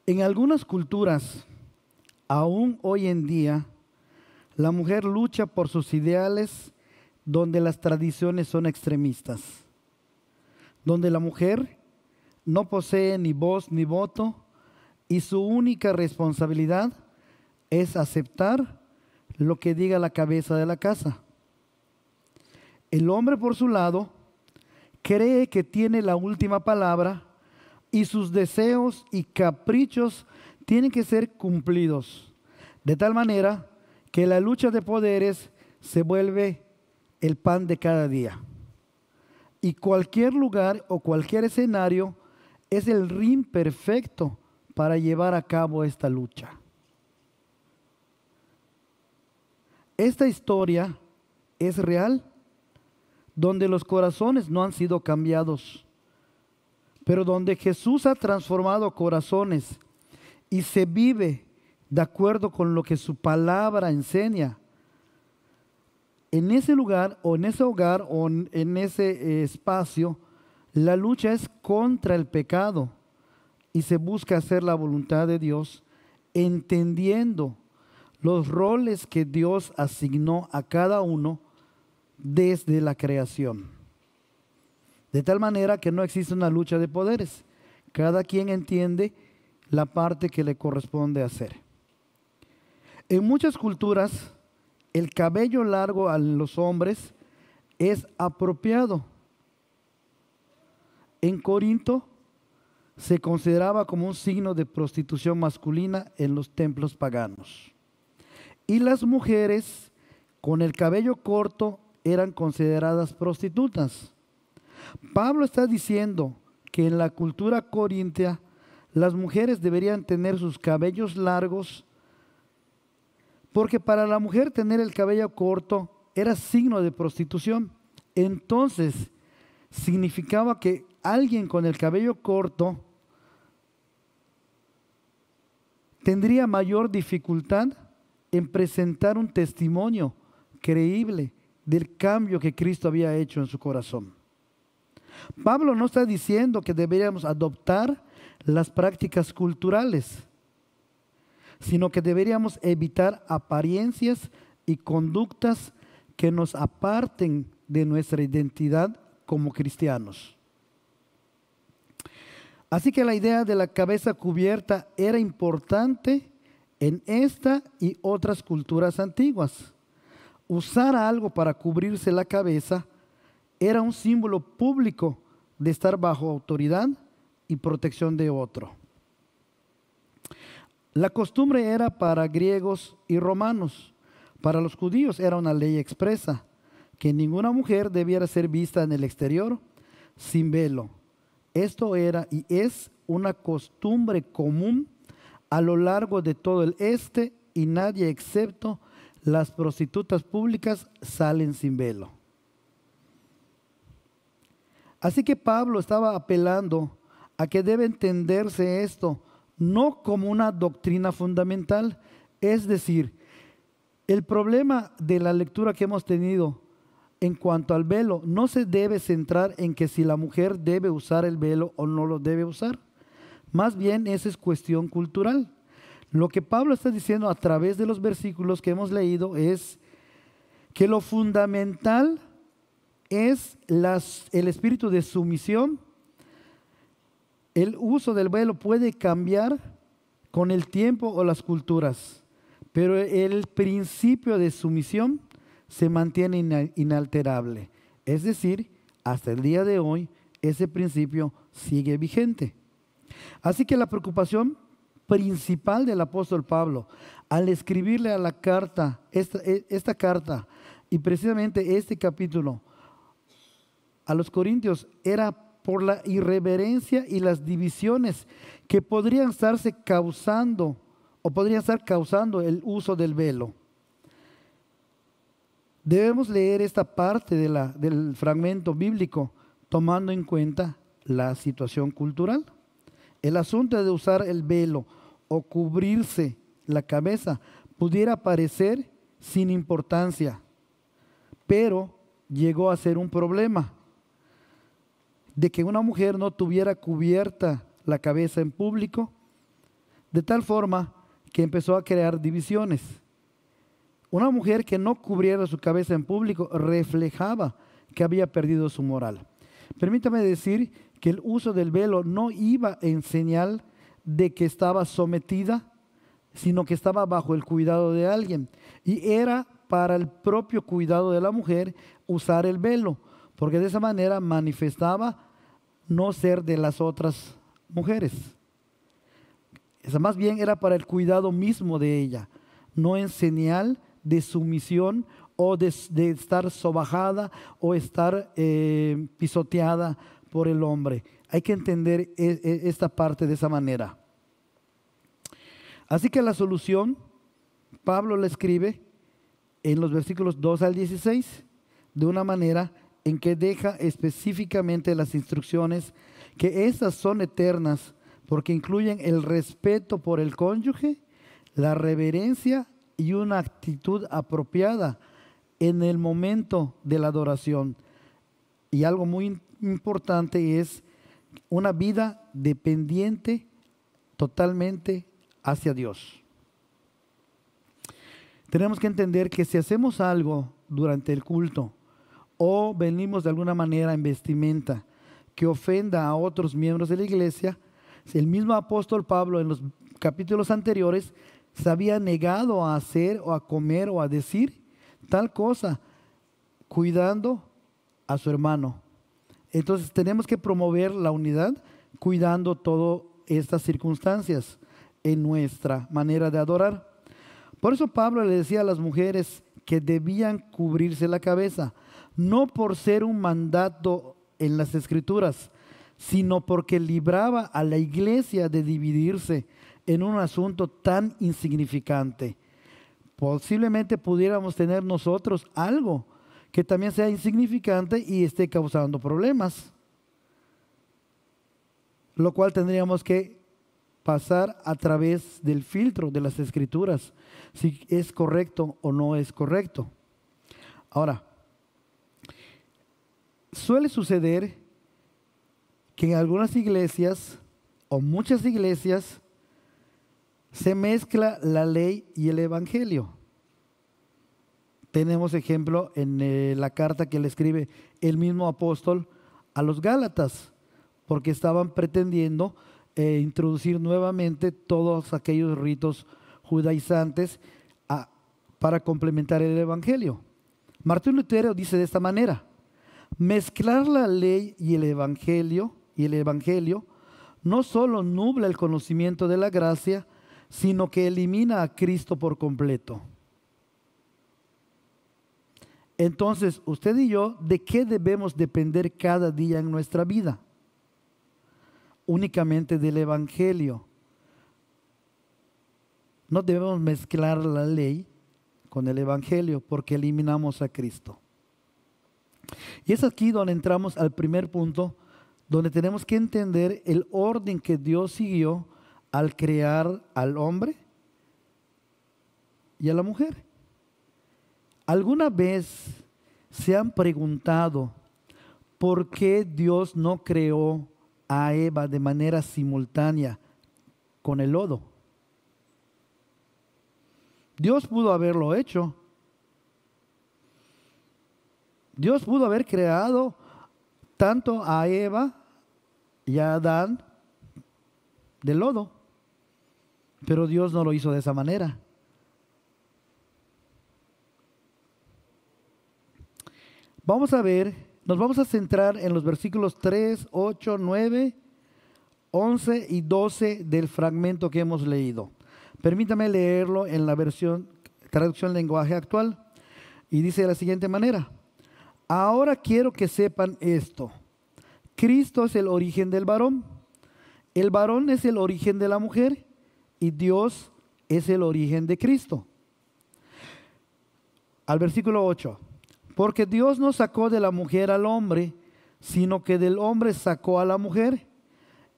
En algunas culturas, aún hoy en día, la mujer lucha por sus ideales donde las tradiciones son extremistas, donde la mujer no posee ni voz ni voto y su única responsabilidad es aceptar lo que diga la cabeza de la casa. El hombre, por su lado, cree que tiene la última palabra y sus deseos y caprichos tienen que ser cumplidos, de tal manera que la lucha de poderes se vuelve el pan de cada día. Y cualquier lugar o cualquier escenario es el ring perfecto para llevar a cabo esta lucha. Esta historia es real, donde los corazones no han sido cambiados, pero donde Jesús ha transformado corazones y se vive de acuerdo con lo que su palabra enseña. En ese lugar o en ese hogar o en ese espacio, la lucha es contra el pecado y se busca hacer la voluntad de Dios, entendiendo los roles que Dios asignó a cada uno desde la creación. De tal manera que no existe una lucha de poderes. Cada quien entiende la parte que le corresponde hacer. En muchas culturas, el cabello largo a los hombres es apropiado. En Corinto se consideraba como un signo de prostitución masculina en los templos paganos. Y las mujeres con el cabello corto eran consideradas prostitutas. Pablo está diciendo que en la cultura corintia las mujeres deberían tener sus cabellos largos, porque para la mujer tener el cabello corto era signo de prostitución. Entonces significaba que alguien con el cabello corto tendría mayor dificultad en presentar un testimonio creíble del cambio que Cristo había hecho en su corazón. Pablo no está diciendo que deberíamos adoptar las prácticas culturales, sino que deberíamos evitar apariencias y conductas que nos aparten de nuestra identidad como cristianos. Así que la idea de la cabeza cubierta era importante en esta y otras culturas antiguas. Usar algo para cubrirse la cabeza era un símbolo público de estar bajo autoridad y protección de otro. La costumbre era para griegos y romanos. Para los judíos era una ley expresa que ninguna mujer debiera ser vista en el exterior sin velo. Esto era y es una costumbre común a lo largo de todo el este, y nadie excepto las prostitutas públicas salen sin velo. Así que Pablo estaba apelando a que debe entenderse esto no como una doctrina fundamental. Es decir, el problema de la lectura que hemos tenido en cuanto al velo no se debe centrar en que si la mujer debe usar el velo o no lo debe usar. Más bien, esa es cuestión cultural. Lo que Pablo está diciendo a través de los versículos que hemos leído es que lo fundamental es el espíritu de sumisión. El uso del velo puede cambiar con el tiempo o las culturas, pero el principio de sumisión se mantiene inalterable. Es decir, hasta el día de hoy, ese principio sigue vigente. Así que la preocupación principal del apóstol Pablo al escribirle a la carta, esta carta y precisamente este capítulo a los corintios, era por la irreverencia y las divisiones que podrían estarse causando o podrían estar causando el uso del velo. Debemos leer esta parte del fragmento bíblico tomando en cuenta la situación cultural. El asunto de usar el velo o cubrirse la cabeza pudiera parecer sin importancia, pero llegó a ser un problema de que una mujer no tuviera cubierta la cabeza en público. de tal forma que empezó a crear divisiones. Una mujer que no cubriera su cabeza en público reflejaba que había perdido su moral. Permítame decir que el uso del velo no iba en señal de que estaba sometida, sino que estaba bajo el cuidado de alguien. Y era para el propio cuidado de la mujer usar el velo, porque de esa manera manifestaba no ser de las otras mujeres. Esa más bien era para el cuidado mismo de ella, no en señal de sumisión o de estar sobajada o estar pisoteada por el hombre. Hay que entender esta parte de esa manera. Así que la solución, Pablo la escribe en los versículos 2 al 16, de una manera en que deja específicamente las instrucciones, que estas son eternas, porque incluyen el respeto por el cónyuge, la reverencia y una actitud apropiada en el momento de la adoración. Y algo muy importante es una vida dependiente totalmente hacia Dios. Tenemos que entender que si hacemos algo durante el culto o venimos de alguna manera en vestimenta que ofenda a otros miembros de la iglesia, el mismo apóstol Pablo en los capítulos anteriores se había negado a hacer o a comer o a decir tal cosa, cuidando a su hermano. Entonces tenemos que promover la unidad cuidando todas estas circunstancias en nuestra manera de adorar. Por eso Pablo le decía a las mujeres que debían cubrirse la cabeza, no por ser un mandato en las Escrituras, sino porque libraba a la iglesia de dividirse en un asunto tan insignificante. Posiblemente pudiéramos tener nosotros algo que también sea insignificante y esté causando problemas, lo cual tendríamos que pasar a través del filtro de las Escrituras, si es correcto o no es correcto. Ahora, suele suceder que en algunas iglesias o muchas iglesias se mezcla la ley y el evangelio. Tenemos ejemplo en la carta que le escribe el mismo apóstol a los Gálatas, porque estaban pretendiendo introducir nuevamente todos aquellos ritos judaizantes para complementar el evangelio. Martín Lutero dice de esta manera: mezclar la ley y el evangelio no solo nubla el conocimiento de la gracia, sino que elimina a Cristo por completo. Entonces, usted y yo, ¿de qué debemos depender cada día en nuestra vida? Únicamente del evangelio. No debemos mezclar la ley con el evangelio, porque eliminamos a Cristo. Y es aquí donde entramos al primer punto, donde tenemos que entender el orden que Dios siguió al crear al hombre y a la mujer. ¿Alguna vez se han preguntado por qué Dios no creó a Eva de manera simultánea con el lodo? Dios pudo haberlo hecho. Dios pudo haber creado tanto a Eva y a Adán del lodo, pero Dios no lo hizo de esa manera. Vamos a ver, nos vamos a centrar en los versículos 3, 8, 9, 11 y 12 del fragmento que hemos leído. Permítame leerlo en la traducción lenguaje actual, y dice de la siguiente manera: ahora quiero que sepan esto: Cristo es el origen del varón, el varón es el origen de la mujer, y Dios es el origen de Cristo. Al versículo 8: porque Dios no sacó de la mujer al hombre, sino que del hombre sacó a la mujer.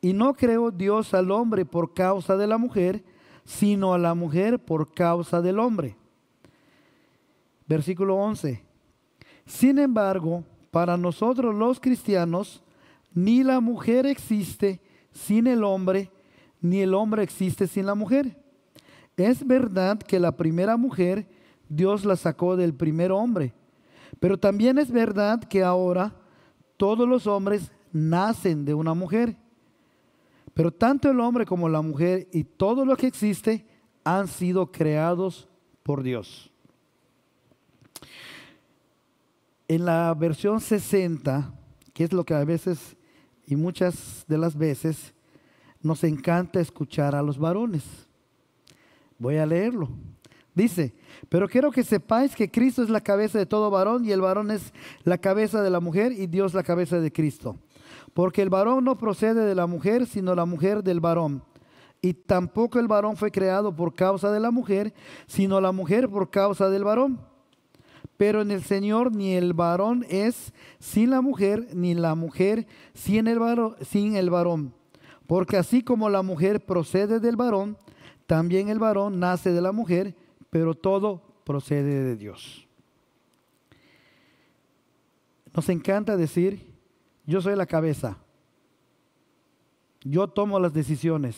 Y no creó Dios al hombre por causa de la mujer, sino a la mujer por causa del hombre. Versículo 11: sin embargo, para nosotros los cristianos, ni la mujer existe sin el hombre, ni el hombre existe sin la mujer. Es verdad que la primera mujer Dios la sacó del primer hombre, pero también es verdad que ahora todos los hombres nacen de una mujer. Pero tanto el hombre como la mujer y todo lo que existe han sido creados por Dios. En la versión 60, que es lo que a veces y muchas de las veces nos encanta escuchar a los varones. Voy a leerlo. Dice: pero quiero que sepáis que Cristo es la cabeza de todo varón, y el varón es la cabeza de la mujer, y Dios la cabeza de Cristo. Porque el varón no procede de la mujer, sino la mujer del varón. Y tampoco el varón fue creado por causa de la mujer, sino la mujer por causa del varón. Pero en el Señor ni el varón es sin la mujer, ni la mujer sin el varón. Porque así como la mujer procede del varón, también el varón nace de la mujer, pero todo procede de Dios. Nos encanta decir: yo soy la cabeza, yo tomo las decisiones.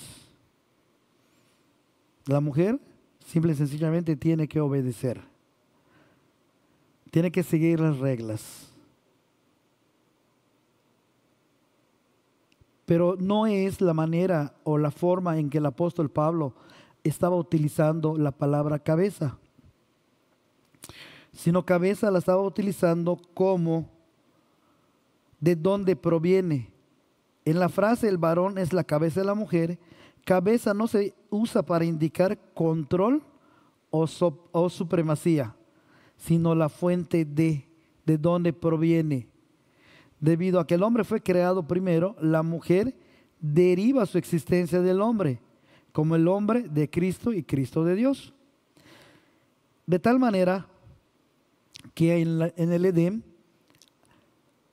La mujer simple y sencillamente tiene que obedecer, tiene que seguir las reglas. Pero no es la manera o la forma en que el apóstol Pablo estaba utilizando la palabra cabeza, sino cabeza la estaba utilizando como de dónde proviene. En la frase el varón es la cabeza de la mujer, cabeza no se usa para indicar control o supremacía, sino la fuente de dónde proviene. Debido a que el hombre fue creado primero, la mujer deriva su existencia del hombre, como el hombre de Cristo y Cristo de Dios. De tal manera que en el Edén,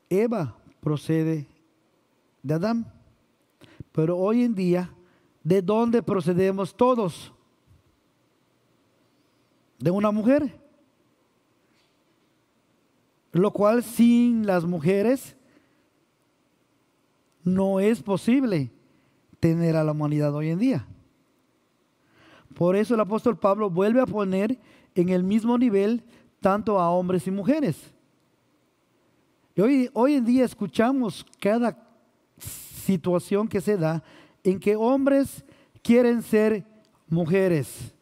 Eva procede de Adán. Pero hoy en día, ¿de dónde procedemos todos? De una mujer. Lo cual sin las mujeres no es posible tener a la humanidad hoy en día. Por eso el apóstol Pablo vuelve a poner en el mismo nivel tanto a hombres y mujeres. Y hoy en día escuchamos cada situación que se da en que hombres quieren ser mujeres,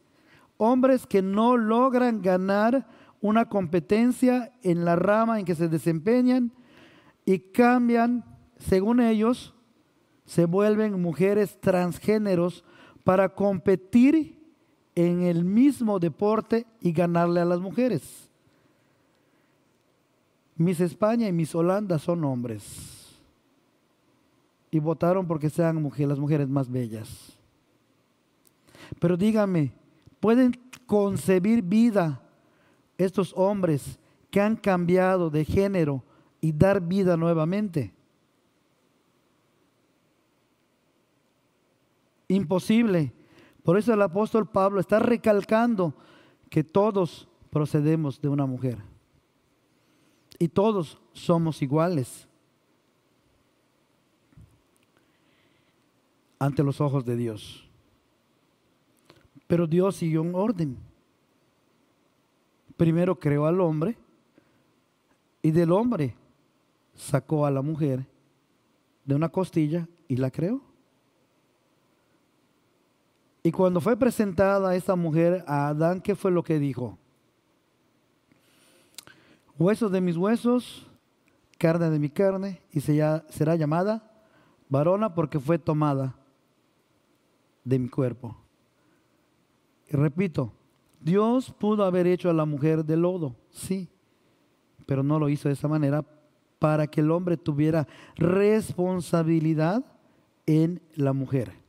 hombres que no logran ganar una competencia en la rama en que se desempeñan y cambian, según ellos, se vuelven mujeres transgéneros para competir en el mismo deporte y ganarle a las mujeres. Miss España y Miss Holanda son hombres y votaron porque sean las mujeres más bellas. Pero dígame, ¿pueden concebir vida estos hombres que han cambiado de género y dar vida nuevamente? Imposible. Por eso el apóstol Pablo está recalcando que todos procedemos de una mujer y todos somos iguales ante los ojos de Dios. Pero Dios siguió un orden. Primero creó al hombre y del hombre sacó a la mujer de una costilla y la creó. Y cuando fue presentada esta mujer a Adán, ¿qué fue lo que dijo? Huesos de mis huesos, carne de mi carne, y será llamada varona porque fue tomada de mi cuerpo. Y repito, Dios pudo haber hecho a la mujer de lodo, sí, pero no lo hizo de esa manera para que el hombre tuviera responsabilidad en la mujer.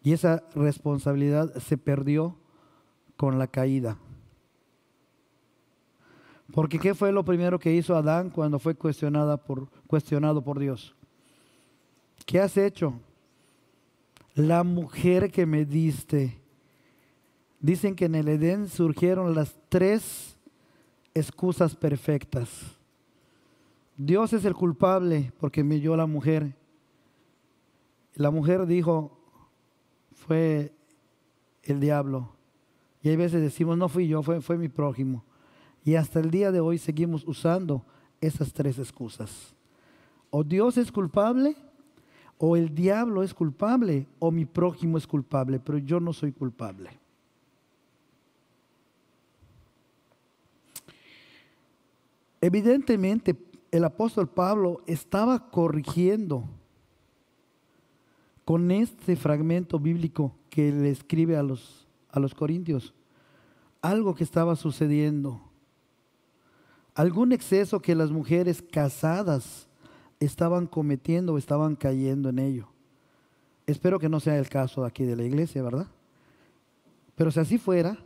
Y esa responsabilidad se perdió con la caída. Porque ¿qué fue lo primero que hizo Adán cuando fue cuestionado por Dios? ¿Qué has hecho? La mujer que me diste. Dicen que en el Edén surgieron las 3 excusas perfectas. Dios es el culpable porque me dio la mujer. La mujer dijo, fue el diablo. Y hay veces decimos, no fui yo, fue mi prójimo. Y hasta el día de hoy seguimos usando esas tres excusas. O Dios es culpable, o el diablo es culpable, o mi prójimo es culpable, pero yo no soy culpable. Evidentemente, el apóstol Pablo estaba corrigiendo con este fragmento bíblico que le escribe a los corintios algo que estaba sucediendo, algún exceso que las mujeres casadas estaban cometiendo o estaban cayendo en ello. Espero que no sea el caso aquí de la iglesia, ¿verdad? Pero si así fuera,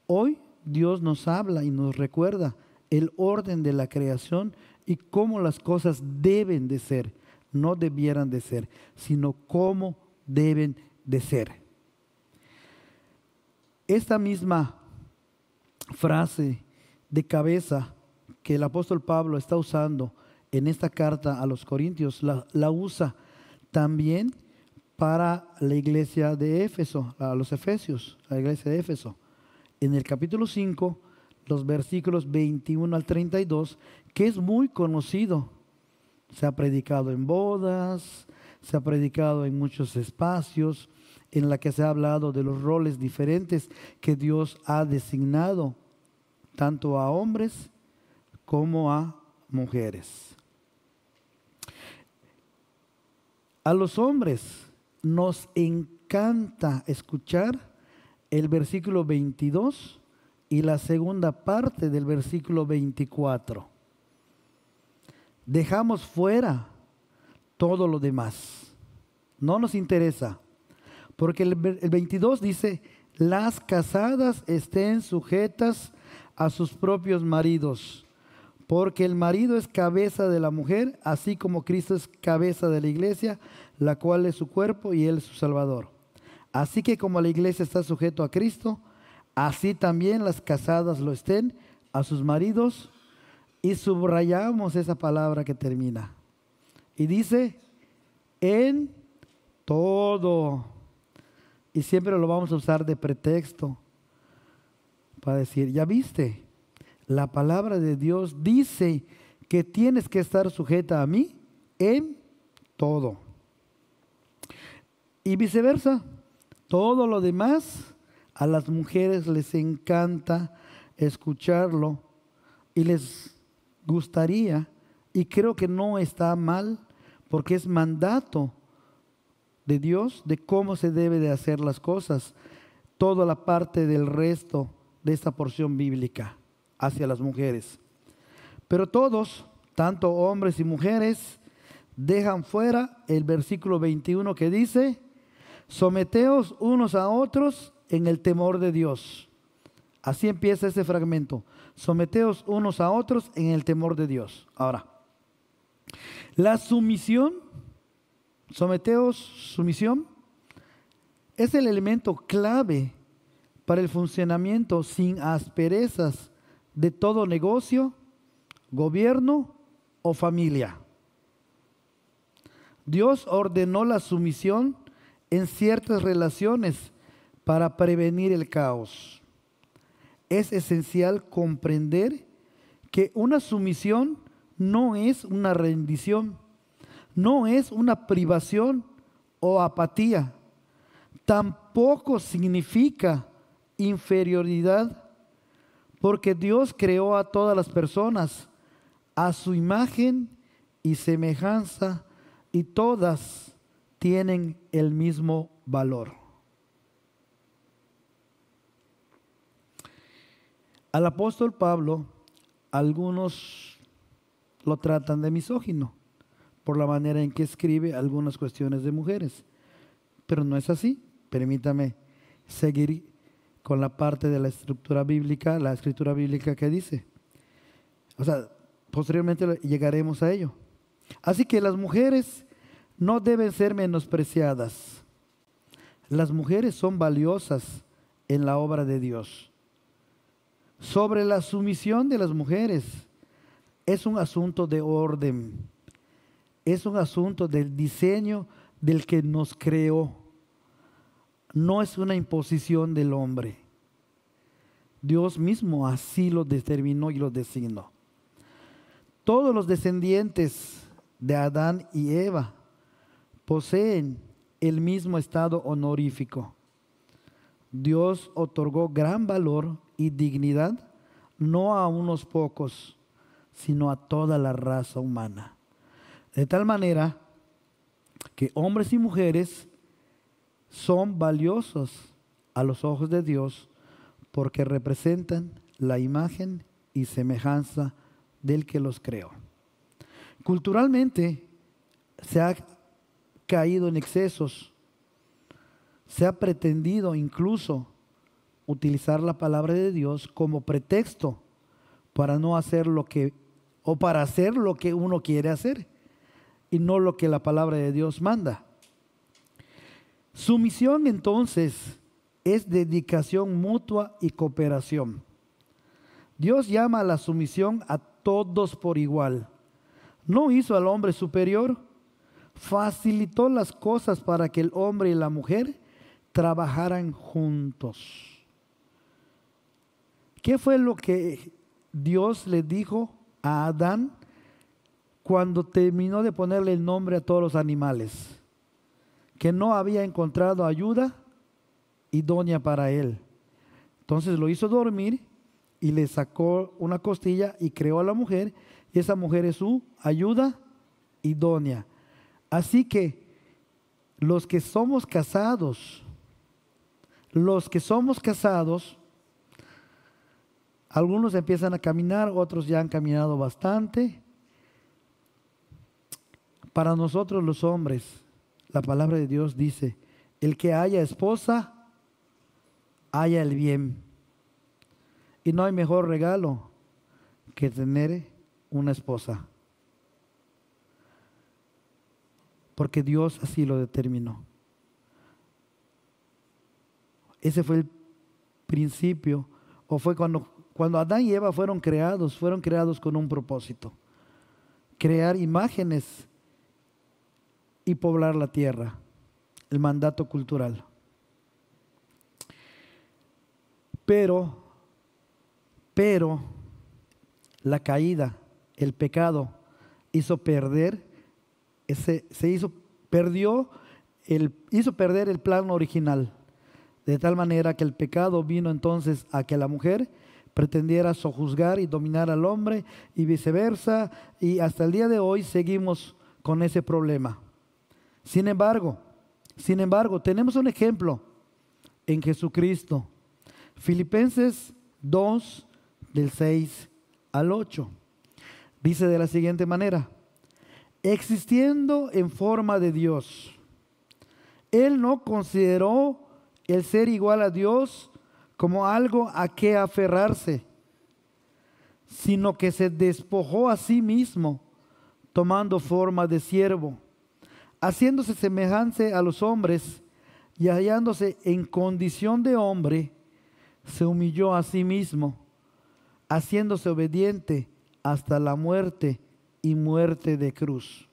hoy Dios nos habla y nos recuerda el orden de la creación y cómo las cosas deben de ser, no debieran de ser, sino cómo deben de ser. Esta misma frase de cabeza que el apóstol Pablo está usando en esta carta a los Corintios, la usa también para la iglesia de Éfeso, a los Efesios, la iglesia de Éfeso. En el capítulo 5, los versículos 21 al 32, que es muy conocido. Se ha predicado en bodas, se ha predicado en muchos espacios, en la que se ha hablado de los roles diferentes que Dios ha designado, tanto a hombres como a mujeres. A los hombres nos encanta escuchar el versículo 22 y la segunda parte del versículo 24. Dejamos fuera todo lo demás. No nos interesa. Porque el 22 dice, las casadas estén sujetas a sus propios maridos. Porque el marido es cabeza de la mujer, así como Cristo es cabeza de la iglesia, la cual es su cuerpo y él es su Salvador. Así que como la iglesia está sujeto a Cristo, así también las casadas lo estén a sus maridos. Y subrayamos esa palabra que termina. Y dice, en todo. Y siempre lo vamos a usar de pretexto para decir, ya viste, la palabra de Dios dice que tienes que estar sujeta a mí en todo. Y viceversa, todo lo demás a las mujeres les encanta escucharlo y les gustaría, y creo que no está mal, porque es mandato de Dios de cómo se debe de hacer las cosas, toda la parte del resto de esta porción bíblica hacia las mujeres. Pero todos, tanto hombres y mujeres, dejan fuera el versículo 21 que dice, someteos unos a otros en el temor de Dios. Así empieza este fragmento. Someteos unos a otros en el temor de Dios. Ahora, la sumisión, sumisión, es el elemento clave para el funcionamiento sin asperezas de todo negocio, gobierno o familia. Dios ordenó la sumisión en ciertas relaciones para prevenir el caos. Es esencial comprender que una sumisión no es una rendición, no es una privación o apatía, tampoco significa inferioridad, porque Dios creó a todas las personas a su imagen y semejanza y todas tienen el mismo valor. Al apóstol Pablo, algunos lo tratan de misógino por la manera en que escribe algunas cuestiones de mujeres, pero no es así. Permítame seguir con la parte de la estructura bíblica, la escritura bíblica que dice. O sea, posteriormente llegaremos a ello. Así que las mujeres no deben ser menospreciadas. Las mujeres son valiosas en la obra de Dios. Sobre la sumisión de las mujeres, es un asunto de orden, es un asunto del diseño del que nos creó. No es una imposición del hombre. Dios mismo así lo determinó y lo designó. Todos los descendientes de Adán y Eva poseen el mismo estado honorífico. Dios otorgó gran valor y dignidad no a unos pocos, sino a toda la raza humana. De tal manera que hombres y mujeres son valiosos a los ojos de Dios porque representan la imagen y semejanza del que los creó. Culturalmente se ha caído en excesos. Se ha pretendido incluso utilizar la palabra de Dios como pretexto para no hacer para hacer lo que uno quiere hacer y no lo que la palabra de Dios manda. Sumisión entonces es dedicación mutua y cooperación. Dios llama a la sumisión a todos por igual. No hizo al hombre superior, facilitó las cosas para que el hombre y la mujer trabajaran juntos. ¿Qué fue lo que Dios le dijo a Adán cuando terminó de ponerle el nombre a todos los animales? Que no había encontrado ayuda idónea para él. Entonces lo hizo dormir y le sacó una costilla y creó a la mujer, y esa mujer es su ayuda idónea. Así que los que somos casados, algunos empiezan a caminar, otros ya han caminado bastante. Para nosotros los hombres, la palabra de Dios dice, el que haya esposa, haya el bien. Y no hay mejor regalo que tener una esposa. Porque Dios así lo determinó. Ese fue el principio, o fue cuando Adán y Eva fueron creados con un propósito: crear imágenes y poblar la tierra, el mandato cultural. Pero la caída, el pecado, hizo perder el plan original, de tal manera que el pecado vino entonces a que la mujer pretendiera sojuzgar y dominar al hombre y viceversa, y hasta el día de hoy seguimos con ese problema. Sin embargo, tenemos un ejemplo en Jesucristo. Filipenses 2, del 6 al 8. Dice de la siguiente manera: existiendo en forma de Dios, Él no consideró el ser igual a Dios como algo a que aferrarse, sino que se despojó a sí mismo, tomando forma de siervo, haciéndose semejante a los hombres, y hallándose en condición de hombre, se humilló a sí mismo, haciéndose obediente hasta la muerte y muerte de cruz.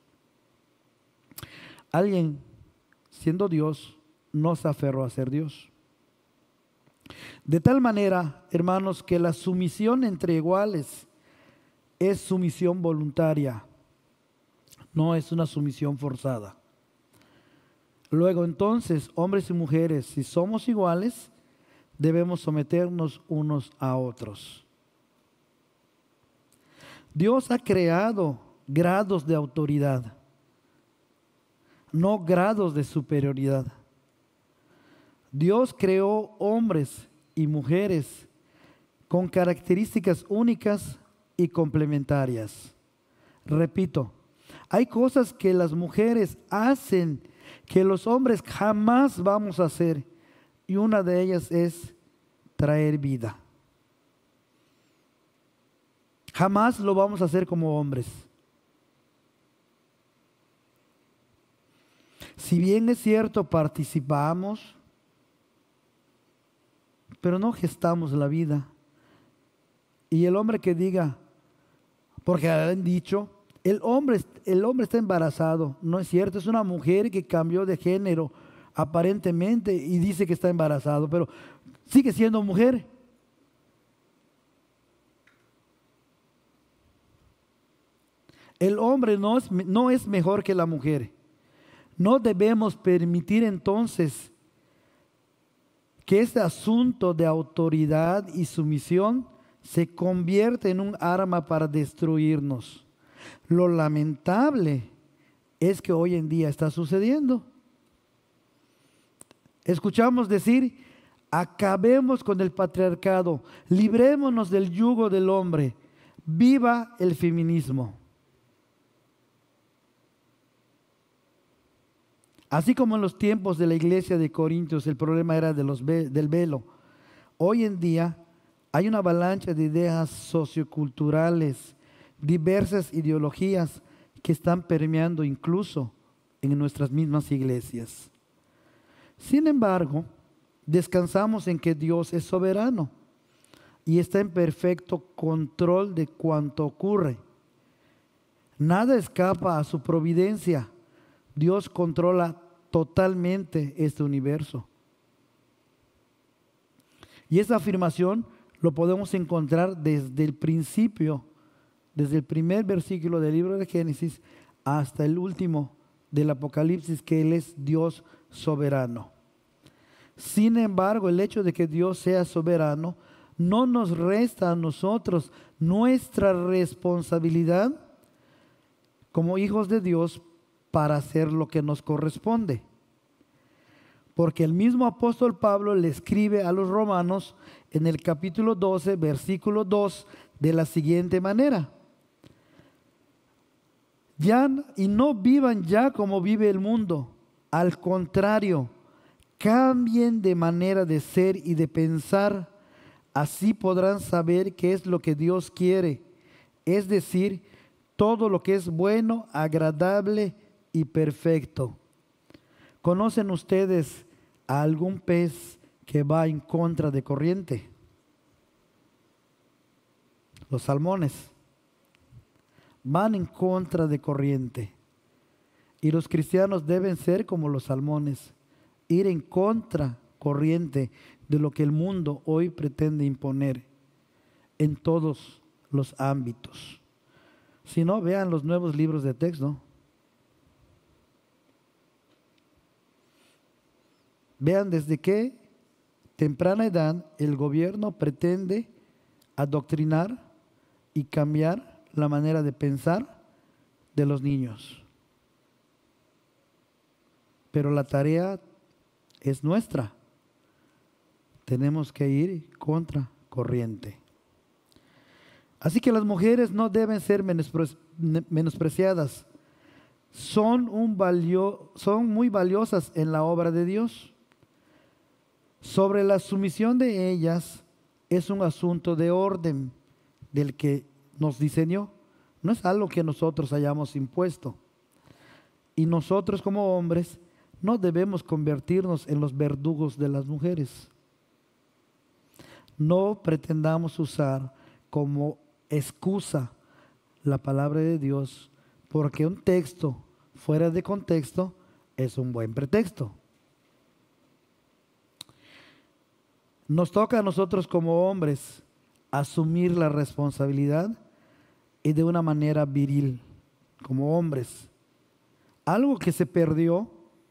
Alguien, siendo Dios, no se aferró a ser Dios. De tal manera, hermanos, que la sumisión entre iguales es sumisión voluntaria, no es una sumisión forzada. Luego entonces, hombres y mujeres, si somos iguales, debemos someternos unos a otros. Dios ha creado grados de autoridad, no grados de superioridad. Dios creó hombres y mujeres con características únicas y complementarias. Repito, hay cosas que las mujeres hacen que los hombres jamás vamos a hacer, y una de ellas es traer vida. Jamás lo vamos a hacer como hombres. Si bien es cierto, participamos, pero no gestamos la vida. Y el hombre que diga, porque han dicho, El hombre está embarazado, no es cierto, es una mujer que cambió de género aparentemente y dice que está embarazado, pero sigue siendo mujer. El hombre no es mejor que la mujer. No debemos permitir entonces que este asunto de autoridad y sumisión se convierta en un arma para destruirnos. Lo lamentable es que hoy en día está sucediendo. Escuchamos decir, acabemos con el patriarcado, librémonos del yugo del hombre, viva el feminismo. Así como en los tiempos de la iglesia de Corintios el problema era del velo, hoy en día hay una avalancha de ideas socioculturales, diversas ideologías que están permeando incluso en nuestras mismas iglesias. Sin embargo, descansamos en que Dios es soberano y está en perfecto control de cuanto ocurre. Nada escapa a su providencia. Dios controla totalmente este universo. Y esa afirmación lo podemos encontrar desde el principio, desde el primer versículo del libro de Génesis hasta el último del Apocalipsis, que Él es Dios soberano. Sin embargo, el hecho de que Dios sea soberano no nos resta a nosotros nuestra responsabilidad como hijos de Dios para hacer lo que nos corresponde. Porque el mismo apóstol Pablo le escribe a los romanos en el capítulo 12, versículo 2, de la siguiente manera: y no vivan ya como vive el mundo, al contrario, cambien de manera de ser y de pensar, así podrán saber qué es lo que Dios quiere, es decir, todo lo que es bueno, agradable y perfecto. ¿Conocen ustedes a algún pez que va en contra de corriente? Los salmones van en contra de corriente. Y los cristianos deben ser como los salmones, ir en contra corriente de lo que el mundo hoy pretende imponer en todos los ámbitos. Si no, vean los nuevos libros de texto. Vean desde qué temprana edad el gobierno pretende adoctrinar y cambiar la manera de pensar de los niños. Pero la tarea es nuestra. Tenemos que ir contra corriente. Así que las mujeres no deben ser menospreciadas. Son muy valiosas en la obra de Dios. Sobre la sumisión de ellas es un asunto de orden del que nos diseñó. No es algo que nosotros hayamos impuesto. Y nosotros como hombres no debemos convertirnos en los verdugos de las mujeres. No pretendamos usar como excusa la palabra de Dios, porque un texto fuera de contexto es un buen pretexto. Nos toca a nosotros como hombres asumir la responsabilidad y de una manera viril, como hombres. Algo que se perdió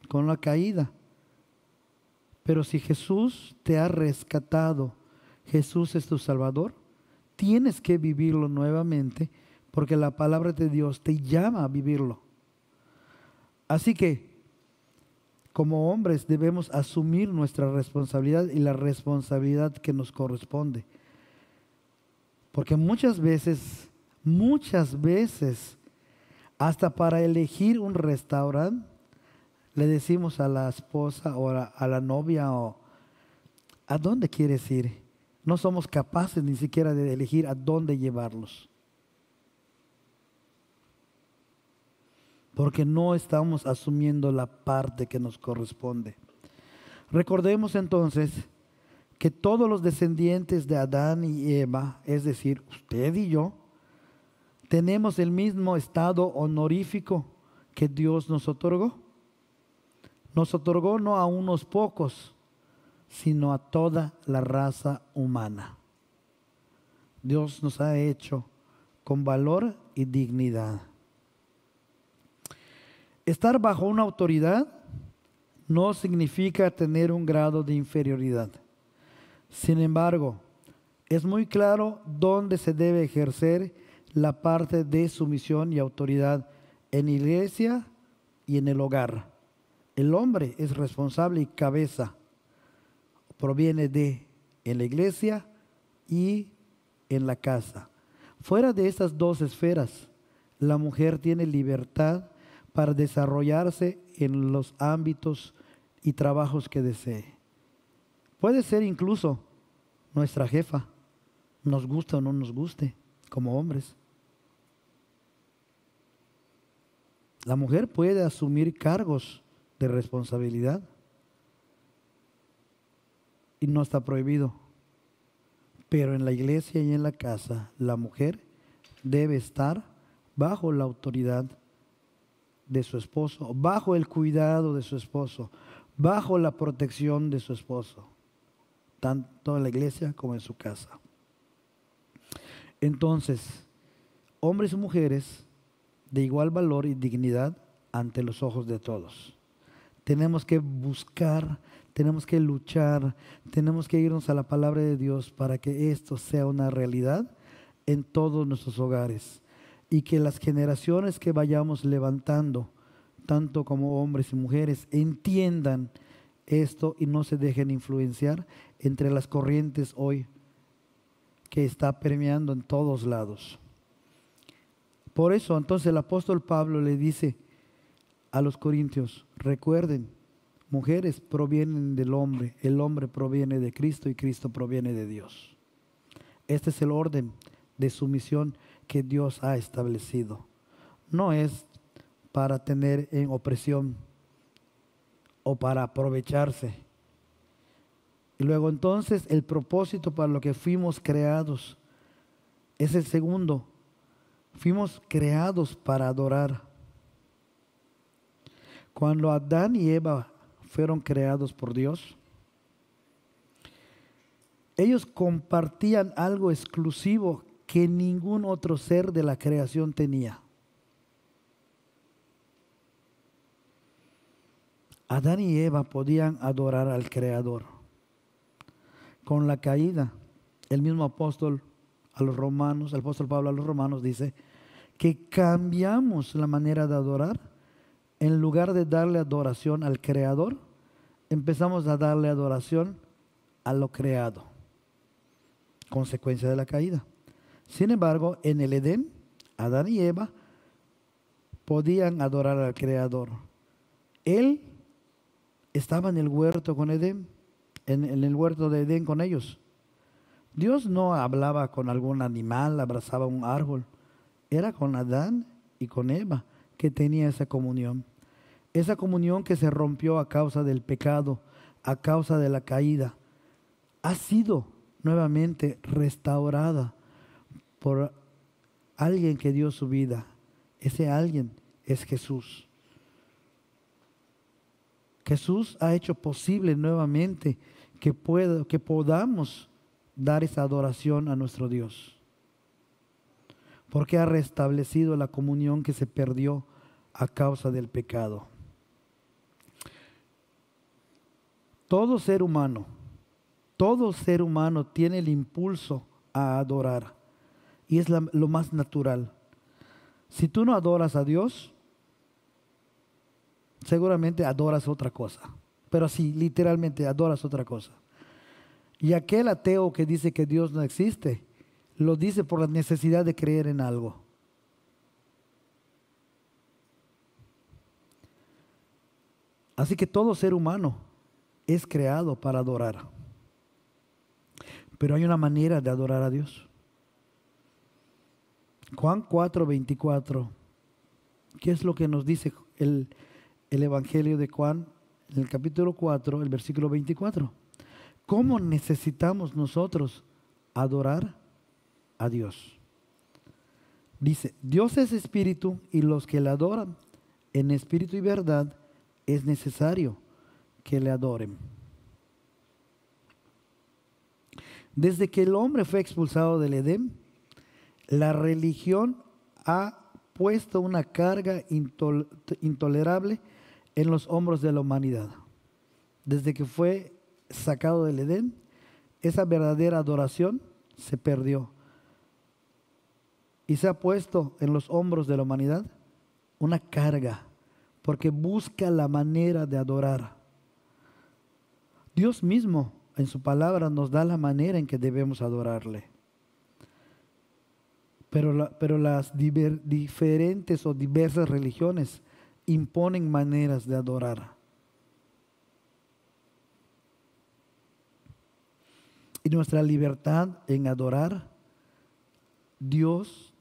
con la caída. Pero si Jesús te ha rescatado, Jesús es tu Salvador, tienes que vivirlo nuevamente, porque la palabra de Dios te llama a vivirlo. Así que, como hombres debemos asumir nuestra responsabilidad y la responsabilidad que nos corresponde. Porque muchas veces, hasta para elegir un restaurante, le decimos a la esposa o a la novia, ¿a dónde quieres ir? No somos capaces ni siquiera de elegir a dónde llevarlos. Porque no estamos asumiendo la parte que nos corresponde. Recordemos entonces que todos los descendientes de Adán y Eva, es decir, usted y yo, ¿Tenemos el mismo estado honorífico que Dios nos otorgó? Nos otorgó no a unos pocos, sino a toda la raza humana. Dios nos ha hecho con valor y dignidad. Estar bajo una autoridad no significa tener un grado de inferioridad. Sin embargo, es muy claro dónde se debe ejercer la parte de sumisión y autoridad en la iglesia y en el hogar. El hombre es responsable y cabeza. Proviene de en la iglesia y en la casa. Fuera de estas dos esferas, la mujer tiene libertad para desarrollarse en los ámbitos y trabajos que desee. Puede ser incluso nuestra jefa, nos gusta o no nos guste, como hombres. La mujer puede asumir cargos de responsabilidad y no está prohibido. Pero en la iglesia y en la casa, la mujer debe estar bajo la autoridad de su esposo, bajo el cuidado de su esposo, bajo la protección de su esposo, tanto en la iglesia como en su casa. Entonces, hombres y mujeres de igual valor y dignidad ante los ojos de todos. Tenemos que buscar, tenemos que luchar, tenemos que irnos a la palabra de Dios para que esto sea una realidad en todos nuestros hogares y que las generaciones que vayamos levantando, tanto como hombres y mujeres, entiendan esto y no se dejen influenciar entre las corrientes hoy que está permeando en todos lados. Por eso entonces el apóstol Pablo le dice a los corintios: recuerden, mujeres provienen del hombre, el hombre proviene de Cristo y Cristo proviene de Dios. Este es el orden de sumisión que Dios ha establecido. No es para tener en opresión o para aprovecharse. Y luego entonces el propósito para lo que fuimos creados es el segundo. Fuimos creados para adorar. Cuando Adán y Eva fueron creados por Dios, ellos compartían algo exclusivo que ningún otro ser de la creación tenía. Adán y Eva podían adorar al Creador. Con la caída, el mismo apóstol a los romanos, el apóstol Pablo a los romanos dice que cambiamos la manera de adorar. En lugar de darle adoración al Creador, empezamos a darle adoración a lo creado, consecuencia de la caída. Sin embargo, en el Edén, Adán y Eva podían adorar al Creador. Él estaba en el huerto con Edén, en el huerto de Edén con ellos. Dios no hablaba con algún animal, abrazaba un árbol. Era con Adán y con Eva que tenía esa comunión. Esa comunión que se rompió a causa del pecado, a causa de la caída, ha sido nuevamente restaurada por alguien que dio su vida. Ese alguien es Jesús. Jesús ha hecho posible nuevamente que podamos dar esa adoración a nuestro Dios, porque ha restablecido la comunión que se perdió a causa del pecado. Todo ser humano tiene el impulso a adorar y es lo más natural. Si tú no adoras a Dios, seguramente adoras otra cosa, pero sí, literalmente adoras otra cosa. Y aquel ateo que dice que Dios no existe, lo dice por la necesidad de creer en algo. Así que todo ser humano es creado para adorar. Pero hay una manera de adorar a Dios. Juan 4:24. ¿Qué es lo que nos dice el Evangelio de Juan en el capítulo 4, el versículo 24? ¿Cómo necesitamos nosotros adorar a Dios? Dice, Dios es espíritu y los que le adoran en espíritu y verdad es necesario que le adoren. Desde que el hombre fue expulsado del Edén, la religión ha puesto una carga intolerable en los hombros de la humanidad. Desde que fue sacado del Edén, esa verdadera adoración se perdió. Y se ha puesto en los hombros de la humanidad una carga, porque busca la manera de adorar. Dios mismo en su palabra nos da la manera en que debemos adorarle. Pero las diferentes o diversas religiones imponen maneras de adorar. Y nuestra libertad en adorar, Dios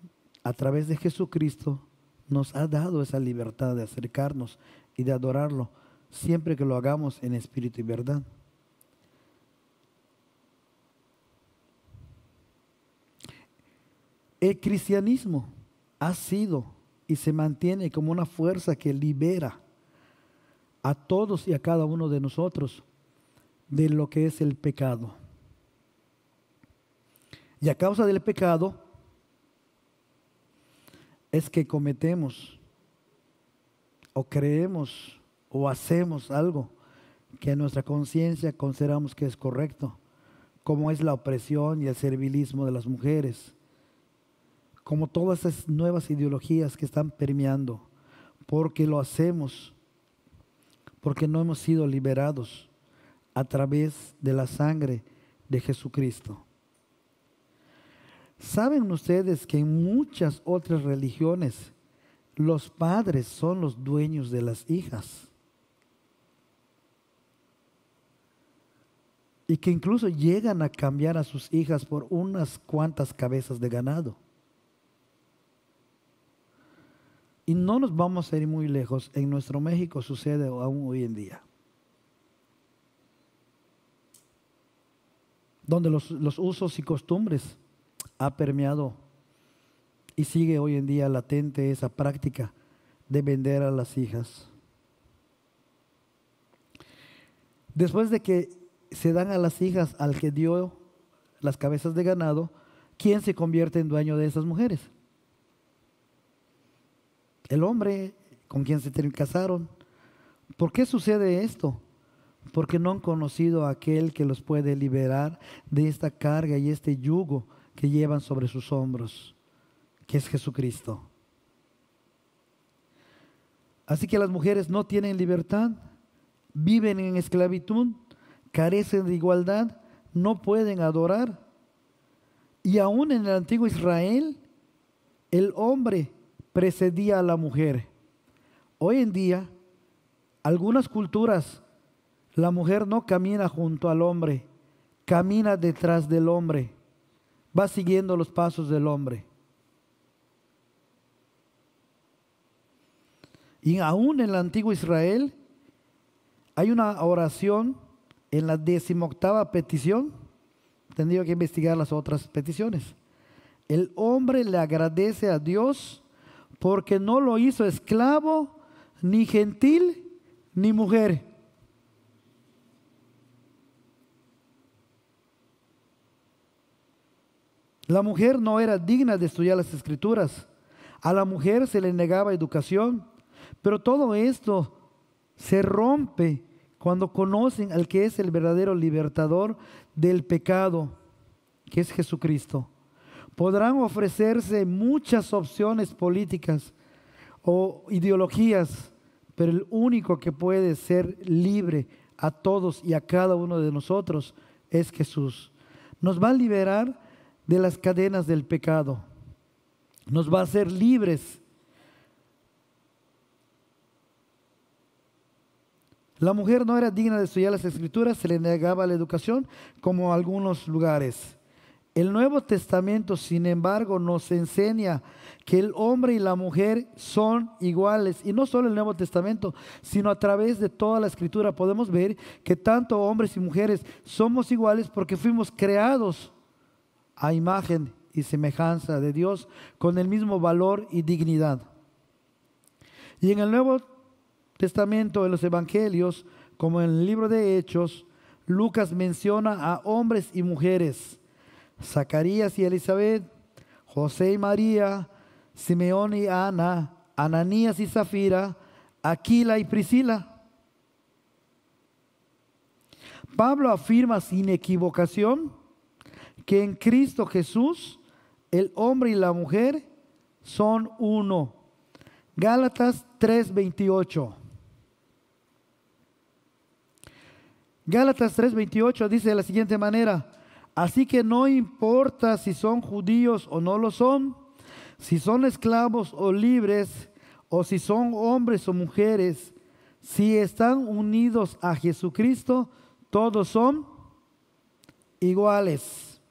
a través de Jesucristo nos ha dado esa libertad de acercarnos y de adorarlo, siempre que lo hagamos en espíritu y verdad. El cristianismo ha sido y se mantiene como una fuerza que libera a todos y a cada uno de nosotros de lo que es el pecado. Y a causa del pecado es que cometemos o creemos o hacemos algo que en nuestra conciencia consideramos que es correcto, como es la opresión y el servilismo de las mujeres, como todas esas nuevas ideologías que están permeando, porque lo hacemos, porque no hemos sido liberados a través de la sangre de Jesucristo. ¿Saben ustedes que en muchas otras religiones los padres son los dueños de las hijas? Y que incluso llegan a cambiar a sus hijas por unas cuantas cabezas de ganado. Y no nos vamos a ir muy lejos. En nuestro México sucede aún hoy en día. Donde los usos y costumbres ha permeado y sigue hoy en día latente esa práctica de vender a las hijas. Después de que se dan a las hijas al que dio las cabezas de ganado, ¿quién se convierte en dueño de esas mujeres? El hombre con quien se casaron. ¿Por qué sucede esto? Porque no han conocido a aquel que los puede liberar de esta carga y este yugo que llevan sobre sus hombros, que es Jesucristo. Así que las mujeres no tienen libertad, viven en esclavitud, carecen de igualdad, no pueden adorar. Y aún en el antiguo Israel, el hombre precedía a la mujer. Hoy en día, algunas culturas, la mujer no camina junto al hombre, camina detrás del hombre, va siguiendo los pasos del hombre. Y aún en el antiguo Israel hay una oración en la 18ª petición. Tendría que investigar las otras peticiones. El hombre le agradece a Dios porque no lo hizo esclavo, ni gentil, ni mujer. La mujer no era digna de estudiar las Escrituras. A la mujer se le negaba educación. Pero todo esto se rompe cuando conocen al que es el verdadero libertador del pecado, que es Jesucristo. Podrán ofrecerse muchas opciones políticas o ideologías, pero el único que puede ser libre a todos y a cada uno de nosotros es Jesús. Nos va a liberar de las cadenas del pecado. Nos va a hacer libres. La mujer no era digna de estudiar las Escrituras, se le negaba la educación, como en algunos lugares. El Nuevo Testamento, sin embargo, nos enseña que el hombre y la mujer son iguales. Y no solo el Nuevo Testamento, sino a través de toda la Escritura podemos ver que tanto hombres y mujeres somos iguales porque fuimos creados a imagen y semejanza de Dios con el mismo valor y dignidad. Y en el Nuevo Testamento, en los Evangelios, como en el libro de Hechos, Lucas menciona a hombres y mujeres, Zacarías y Elizabeth, José y María, Simeón y Ana, Ananías y Zafira, Aquila y Priscila. Pablo afirma sin equivocación que en Cristo Jesús el hombre y la mujer son uno. Gálatas 3:28. Gálatas 3:28 dice de la siguiente manera: así que no importa si son judíos o no lo son, si son esclavos o libres, o si son hombres o mujeres, si están unidos a Jesucristo, todos son iguales.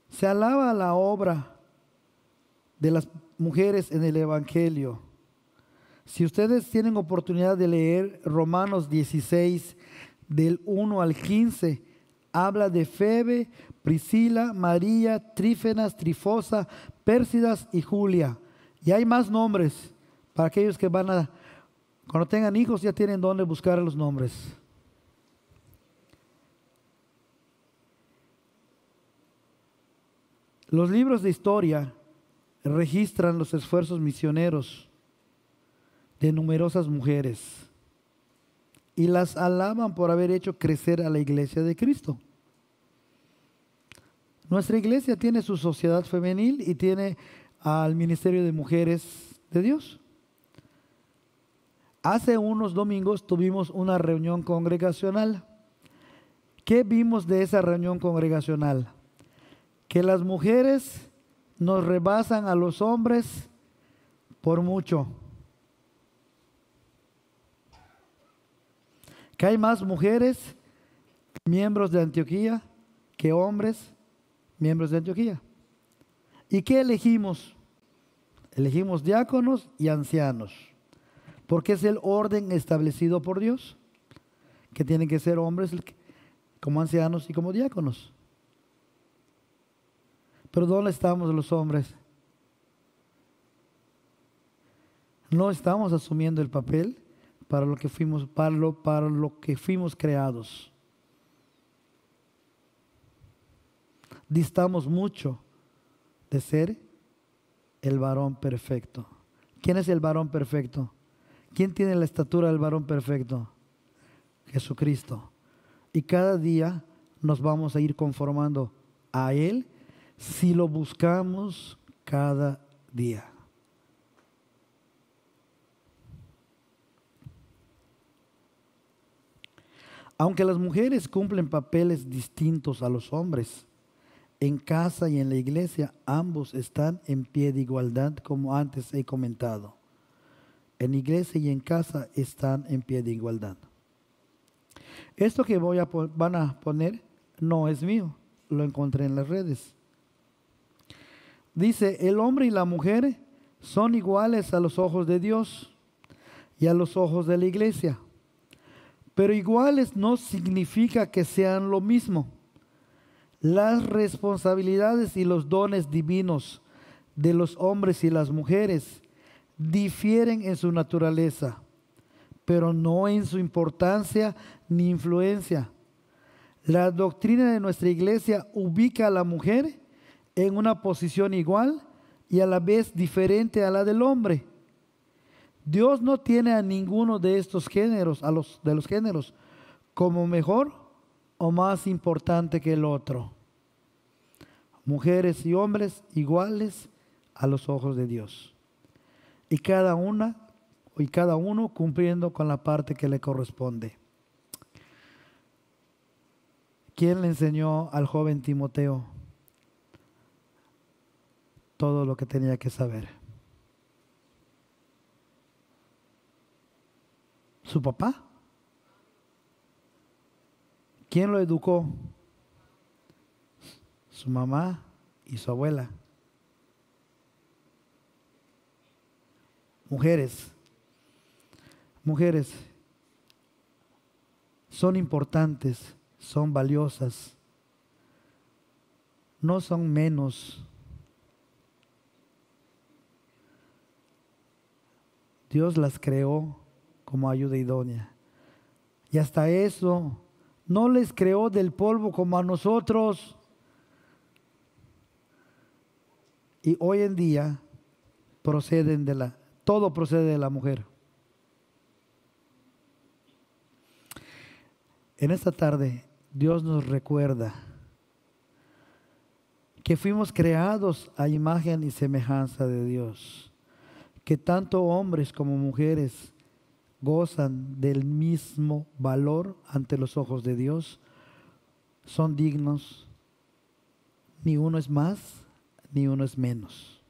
Se alaba la obra de las mujeres en el Evangelio. Si ustedes tienen oportunidad de leer Romanos 16, del 1 al 15, habla de Febe, Priscila, María, Trífenas, Trifosa, Pérsidas y Julia. Y hay más nombres para aquellos que cuando tengan hijos ya tienen dónde buscar los nombres. Los libros de historia registran los esfuerzos misioneros de numerosas mujeres y las alaban por haber hecho crecer a la iglesia de Cristo. Nuestra iglesia tiene su sociedad femenil y tiene al ministerio de mujeres de Dios. Hace unos domingos tuvimos una reunión congregacional. ¿Qué vimos de esa reunión congregacional? Que las mujeres nos rebasan a los hombres por mucho. Que hay más mujeres miembros de Antioquía que hombres miembros de Antioquía. ¿Y qué elegimos? Elegimos diáconos y ancianos, porque es el orden establecido por Dios, que tienen que ser hombres como ancianos y como diáconos. Pero ¿dónde estamos los hombres? No estamos asumiendo el papel para lo que fuimos creados. Distamos mucho de ser el varón perfecto. ¿Quién es el varón perfecto? ¿Quién tiene la estatura del varón perfecto? Jesucristo. Y cada día nos vamos a ir conformando a Él si lo buscamos cada día. Aunque las mujeres cumplen papeles distintos a los hombres, en casa y en la iglesia ambos están en pie de igualdad, como antes he comentado. En iglesia y en casa están en pie de igualdad. Esto que van a poner no es mío, lo encontré en las redes. Dice, el hombre y la mujer son iguales a los ojos de Dios y a los ojos de la iglesia. Pero iguales no significa que sean lo mismo. Las responsabilidades y los dones divinos de los hombres y las mujeres difieren en su naturaleza, pero no en su importancia ni influencia. La doctrina de nuestra iglesia ubica a la mujer en una posición igual y a la vez diferente a la del hombre. Dios no tiene a ninguno de estos géneros, de los géneros, como mejor o más importante que el otro. Mujeres y hombres iguales a los ojos de Dios. Y cada uno cumpliendo con la parte que le corresponde. ¿Quién le enseñó al joven Timoteo todo lo que tenía que saber? ¿Su papá? ¿Quién lo educó? Su mamá y su abuela. Mujeres, son importantes, son valiosas, no son menos. Dios las creó como ayuda idónea. Y hasta eso, no les creó del polvo como a nosotros. Y hoy en día todo procede de la mujer. En esta tarde, Dios nos recuerda que fuimos creados a imagen y semejanza de Dios, que tanto hombres como mujeres gozan del mismo valor ante los ojos de Dios, son dignos, ni uno es más, ni uno es menos.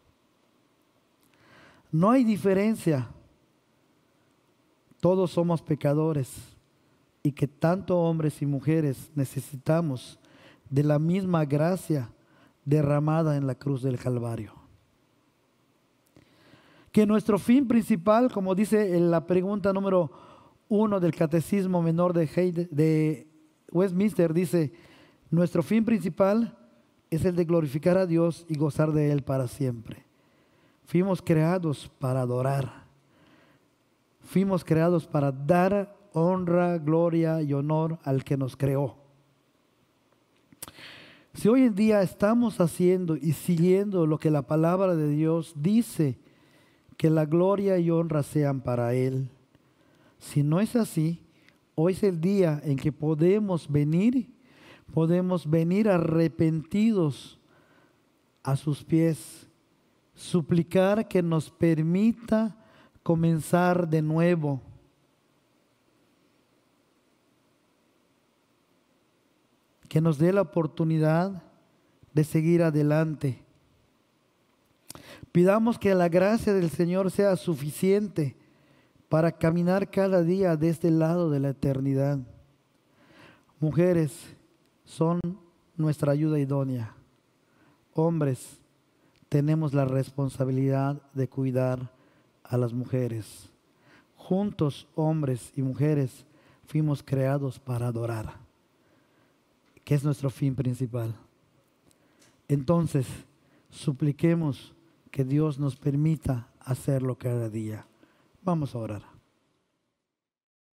No hay diferencia, todos somos pecadores y que tanto hombres y mujeres necesitamos de la misma gracia derramada en la cruz del Calvario. Que nuestro fin principal, como dice en la pregunta número 1 del Catecismo Menor de Westminster, dice, nuestro fin principal es el de glorificar a Dios y gozar de Él para siempre. Fuimos creados para adorar. Fuimos creados para dar honra, gloria y honor al que nos creó. Si hoy en día estamos haciendo y siguiendo lo que la palabra de Dios dice, que la gloria y honra sean para Él. Si no es así, hoy es el día en que podemos venir arrepentidos a sus pies, suplicar que nos permita comenzar de nuevo. Que nos dé la oportunidad de seguir adelante. Pidamos que la gracia del Señor sea suficiente para caminar cada día de este lado de la eternidad. Mujeres son nuestra ayuda idónea. Hombres, tenemos la responsabilidad de cuidar a las mujeres. Juntos, hombres y mujeres, fuimos creados para adorar, que es nuestro fin principal. Entonces, supliquemos que Dios nos permita hacerlo cada día. Vamos a orar.